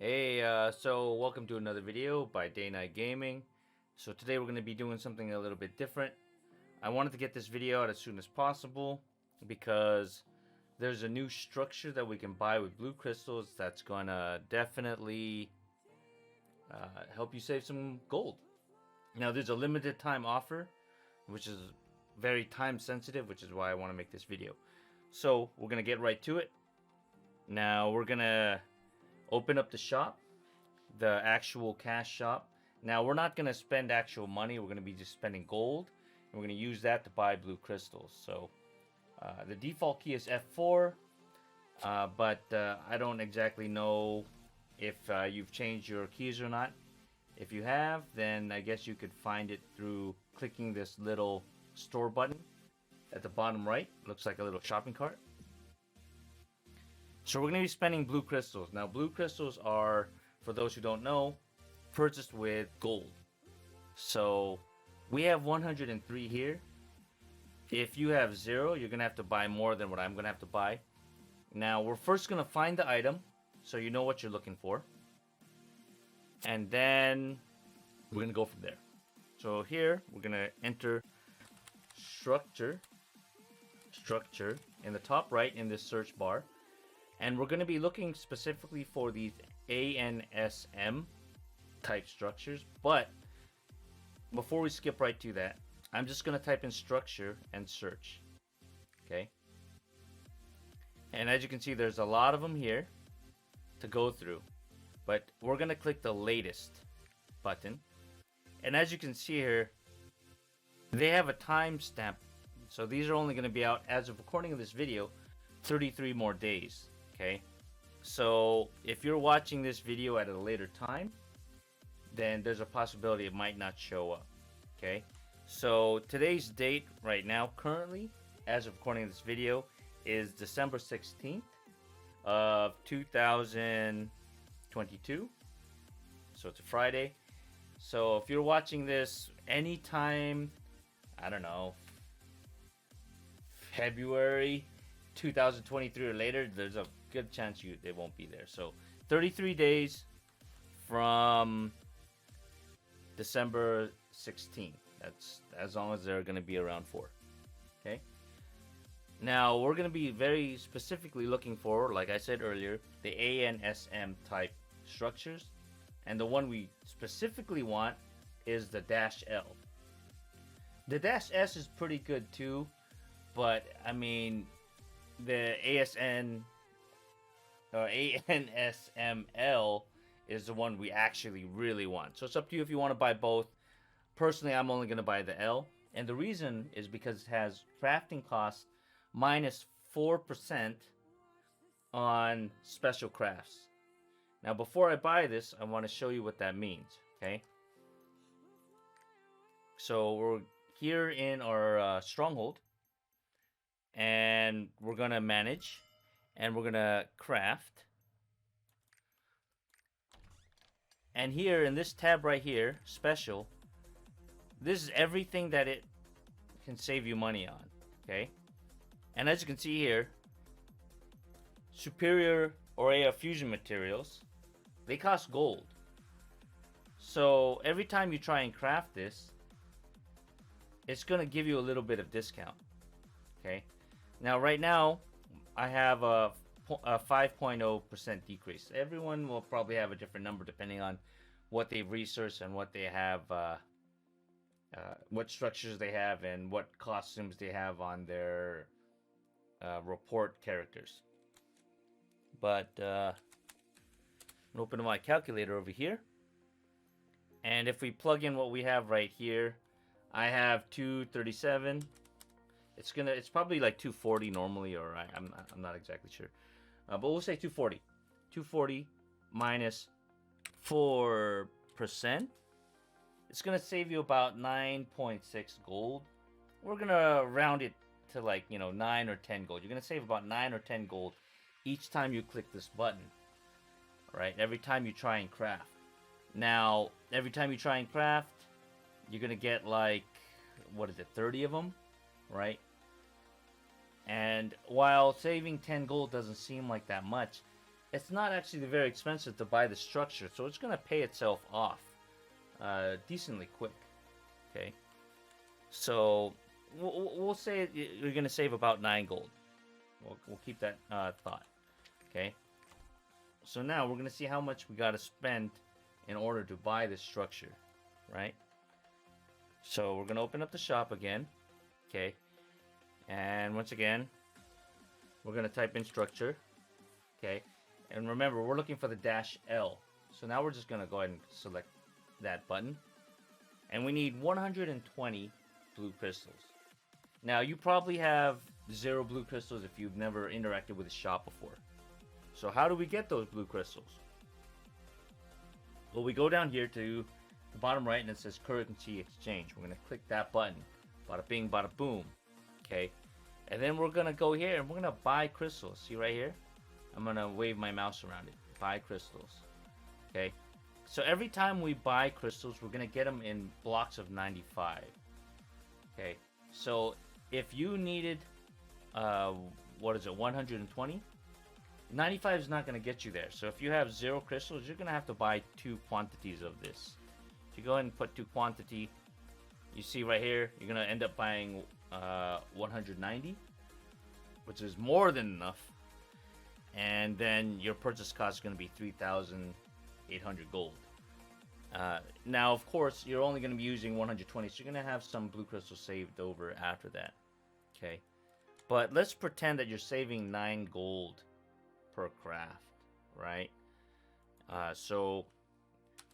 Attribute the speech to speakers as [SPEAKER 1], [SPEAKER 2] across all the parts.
[SPEAKER 1] Hey, so welcome to another video by Day Night Gaming. So today we're going to be doing something a little bit different. I wanted to get this video out as soon as possible because there's a new structure that we can buy with blue crystals that's going to definitely help you save some gold. Now there's a limited time offer, which is very time sensitive, which is why I want to make this video. So we're going to get right to it. Now we're going to open up the shop, the actual cash shop. Now we're not going to spend actual money, we're going to be just spending gold, and we're going to use that to buy blue crystals. So the default key is F4, but I don't exactly know if you've changed your keys or not. If you have, then I guess you could find it through clicking this little store button at the bottom right. Looks like a little shopping cart. So we're going to be spending blue crystals. Now blue crystals are, for those who don't know, purchased with gold. So we have 103 here. If you have 0, you're going to have to buy more than what I'm going to have to buy. Now we're first going to find the item so you know what you're looking for. And then we're going to go from there. So here we're going to enter structure in the top right in this search bar. And we're going to be looking specifically for these ansm type structures. But before we skip right to that, I'm just going to type in structure and search. Okay. And as you can see, there's a lot of them here to go through. But we're going to click the latest button. And as you can see here, they have a timestamp. So these are only going to be out, as of recording of this video, 33 more days. Okay, so if you're watching this video at a later time, then there's a possibility it might not show up. Okay, so today's date right now, currently, as of recording this video, is December 16th of 2022. So it's a Friday. So if you're watching this anytime, I don't know, February 2023 or later, there's a good chance they won't be there. So 33 days from December 16th. That's as long as they're going to be around for. Okay. Now we're going to be very specifically looking for, like I said earlier, the ansm type structures, and the one we specifically want is the -L. The -S is pretty good too, but I mean, the ansm-l is the one we actually really want. So it's up to you if you want to buy both. Personally, I'm only going to buy the L. And the reason is because it has crafting costs minus 4% on special crafts. Now, before I buy this, I want to show you what that means. Okay. So we're here in our stronghold. And we're going to manage. And we're going to craft. And here in this tab right here, special, this is everything that it can save you money on. Okay. And as you can see here, superior Aurea fusion materials, they cost gold. So every time you try and craft this, it's going to give you a little bit of discount. Okay. Now right now, I have a 5.0% decrease. Everyone will probably have a different number depending on what they've researched and what they have, what structures they have and what costumes they have on their report characters. But I'm gonna open my calculator over here, and if we plug in what we have right here, I have 237. It's probably like 240 normally, or I'm not exactly sure, but we'll say 240. 240 minus 4%. It's gonna save you about 9.6 gold. We're gonna round it to, like, 9 or 10 gold. You're gonna save about 9 or 10 gold each time you click this button. All right, every time you try and craft. Now, every time you try and craft, you're gonna get, like, what is it, 30 of them, right? And while saving 10 gold doesn't seem like that much, it's not actually very expensive to buy the structure, so it's gonna pay itself off decently quick. Okay, so we'll say you're gonna save about 9 gold. We'll keep that thought. Okay, so now we're gonna see how much we gotta spend in order to buy this structure, right? So we're gonna open up the shop again. Okay, and once again, we're gonna type in structure. Okay, and remember, we're looking for the -L. So now we're just gonna go ahead and select that button, and we need 120 blue crystals. Now you probably have 0 blue crystals if you've never interacted with a shop before. So how do we get those blue crystals? Well, we go down here to the bottom right and it says currency exchange. We're gonna click that button. Bada bing, bada boom. Okay, and then we're gonna go here and we're gonna buy crystals. See right here? I'm gonna wave my mouse around it. Buy crystals. Okay, so every time we buy crystals, we're gonna get them in blocks of 95. Okay, so if you needed, what is it, 120? 95 is not gonna get you there. So if you have 0 crystals, you're gonna have to buy 2 quantities of this. If you go ahead and put 2 quantity, you see right here, you're gonna end up buying 190, which is more than enough. And then your purchase cost is going to be 3,800 gold. Now, of course, you're only going to be using 120, so you're going to have some blue crystals saved over after that. Okay, but let's pretend that you're saving 9 gold per craft, right? So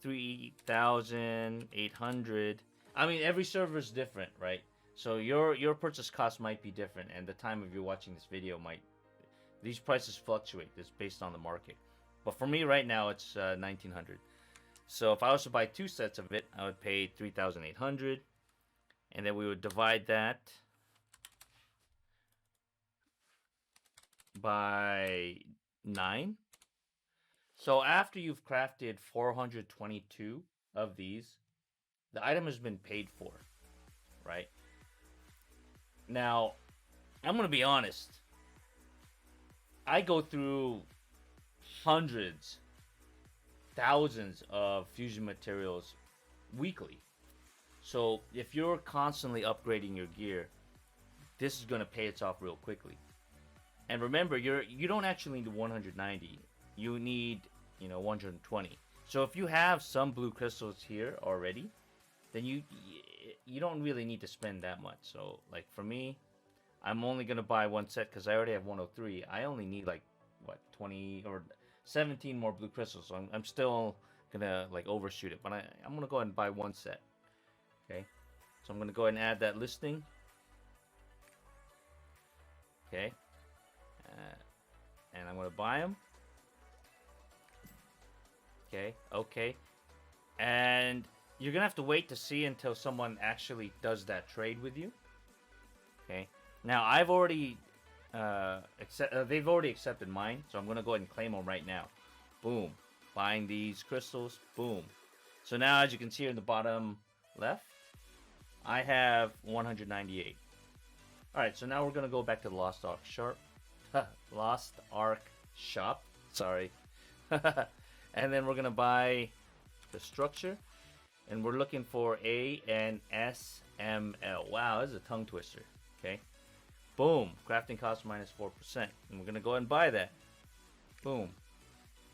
[SPEAKER 1] 3,800. I mean, every server is different, right? So your purchase cost might be different, and the time of you watching this video might. These prices fluctuate. It's based on the market. But for me right now, it's 1,900. So if I was to buy 2 sets of it, I would pay 3,800. And then we would divide that by 9. So after you've crafted 422 of these, the item has been paid for, right? Now, I'm going to be honest. I go through hundreds, thousands of fusion materials weekly. So if you're constantly upgrading your gear, this is going to pay itself real quickly. And remember, you don't actually need 190. You need, 120. So if you have some blue crystals here already, then you don't really need to spend that much. So like for me, I'm only going to buy 1 set because I already have 103. I only need like, 20 or 17 more blue crystals. So I'm still going to like overshoot it. But I'm going to go ahead and buy 1 set. Okay. So I'm going to go ahead and add that listing. Okay. And I'm going to buy them. Okay. Okay. And you're going to have to wait to see until someone actually does that trade with you. Okay. Now, I've already, they've already accepted mine, so I'm going to go ahead and claim them right now. Boom. Buying these crystals. Boom. So now, as you can see here in the bottom left, I have 198. Alright, so now we're going to go back to the Lost Ark shop. Sorry. And then we're going to buy the structure. And we're looking for ansm-l. Wow, this is a tongue twister. Okay. Boom. Crafting cost minus 4%. And we're going to go ahead and buy that. Boom.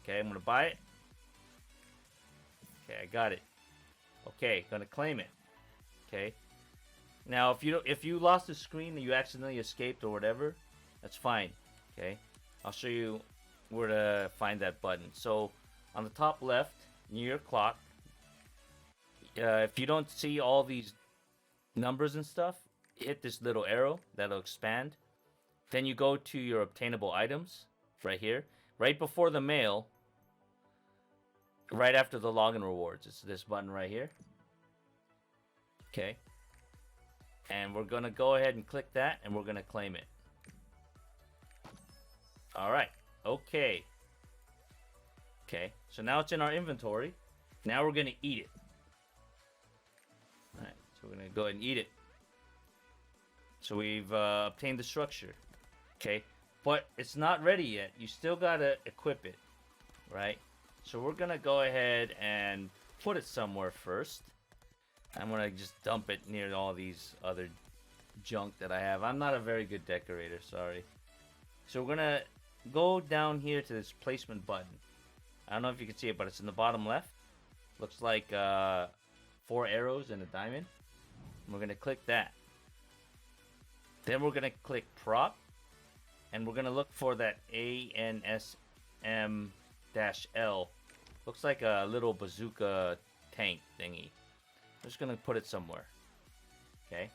[SPEAKER 1] Okay, I'm going to buy it. Okay, I got it. Okay, going to claim it. Okay. Now, if you lost the screen and you accidentally escaped or whatever, that's fine. Okay. I'll show you where to find that button. So, on the top left, near your clock, if you don't see all these numbers and stuff, hit this little arrow that'll expand. Then you go to your obtainable items right here, right before the mail, right after the login rewards. It's this button right here. Okay. And we're gonna go ahead and click that, and we're gonna claim it. All right. Okay. Okay. So now it's in our inventory. Now we're gonna eat it. All right. So we're gonna go ahead and eat it. So we've obtained the structure. Okay. But it's not ready yet. You still gotta equip it. right? So we're gonna go ahead and put it somewhere first. I'm gonna just dump it near all these other junk that I have. I'm not a very good decorator, sorry. So we're gonna go down here to this placement button. I don't know if you can see it, but it's in the bottom left. Looks like 4 arrows and a diamond. We're gonna click that. Then we're gonna click prop, and we're gonna look for that ansm-l. Looks like a little bazooka tank thingy. I'm just gonna put it somewhere. Okay.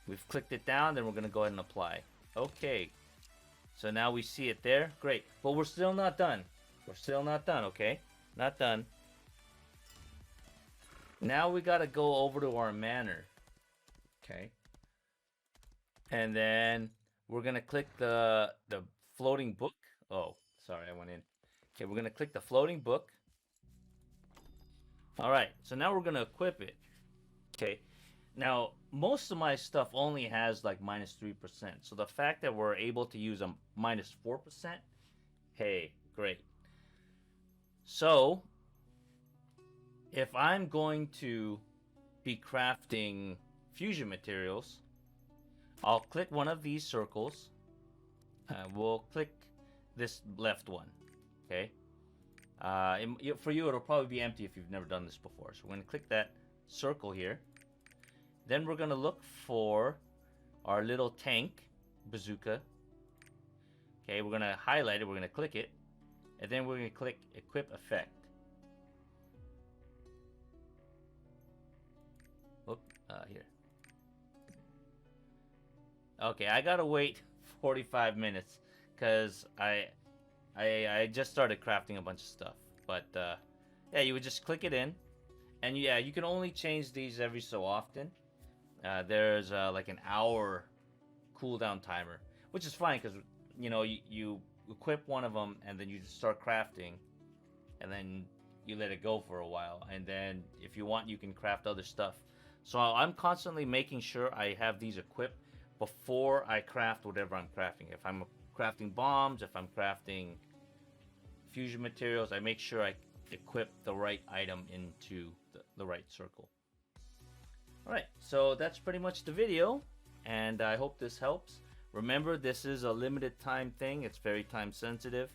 [SPEAKER 1] We've clicked it down, then we're gonna go ahead and apply. Okay. So now we see it there. Great. But we're still not done. We're still not done, okay? Not done. Now we gotta go over to our manor. Okay. And then we're gonna click the floating book. Oh, sorry, I went in. Okay, we're gonna click the floating book. Alright, so now we're gonna equip it. Okay. Now, most of my stuff only has like -3%. So the fact that we're able to use a -4%, hey, great. So, if I'm going to be crafting fusion materials, I'll click one of these circles. We'll click this left one. Okay. For you, it'll probably be empty if you've never done this before. So we're going to click that circle here. Then we're going to look for our little tank bazooka. Okay, we're going to highlight it. We're going to click it. And then we're going to click equip effect. Look, here. Okay, I gotta wait 45 minutes because I just started crafting a bunch of stuff. But yeah, you would just click it in, and yeah, you can only change these every so often. There's like an hour cooldown timer, which is fine because you know you equip one of them and then you just start crafting, and then you let it go for a while, and then if you want you can craft other stuff. So I'm constantly making sure I have these equipped before I craft whatever I'm crafting. If I'm crafting bombs, if I'm crafting fusion materials, I make sure I equip the right item into the right circle. Alright, so that's pretty much the video, and I hope this helps. Remember, this is a limited time thing. It's very time sensitive.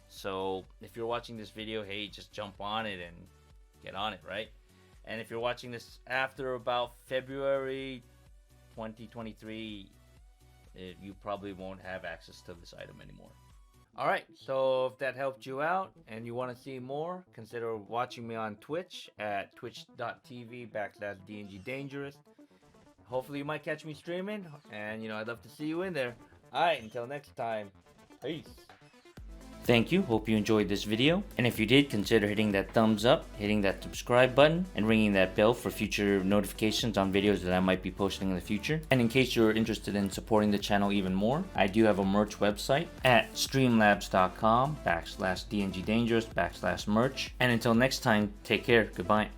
[SPEAKER 1] So if you're watching this video, hey, just jump on it and get on it, right? And if you're watching this after about February 2023, you probably won't have access to this item anymore. Alright, so if that helped you out and you want to see more, consider watching me on Twitch at twitch.tv/DNGDangerous. Hopefully you might catch me streaming, and you know, I'd love to see you in there. Alright, until next time, peace. Thank you, hope you enjoyed this video, and if you did, consider hitting that thumbs up, hitting that subscribe button, and ringing that bell for future notifications on videos that I might be posting in the future. And in case you're interested in supporting the channel even more, I do have a merch website at streamlabs.com/DNGDangerous/merch. And until next time, take care, goodbye.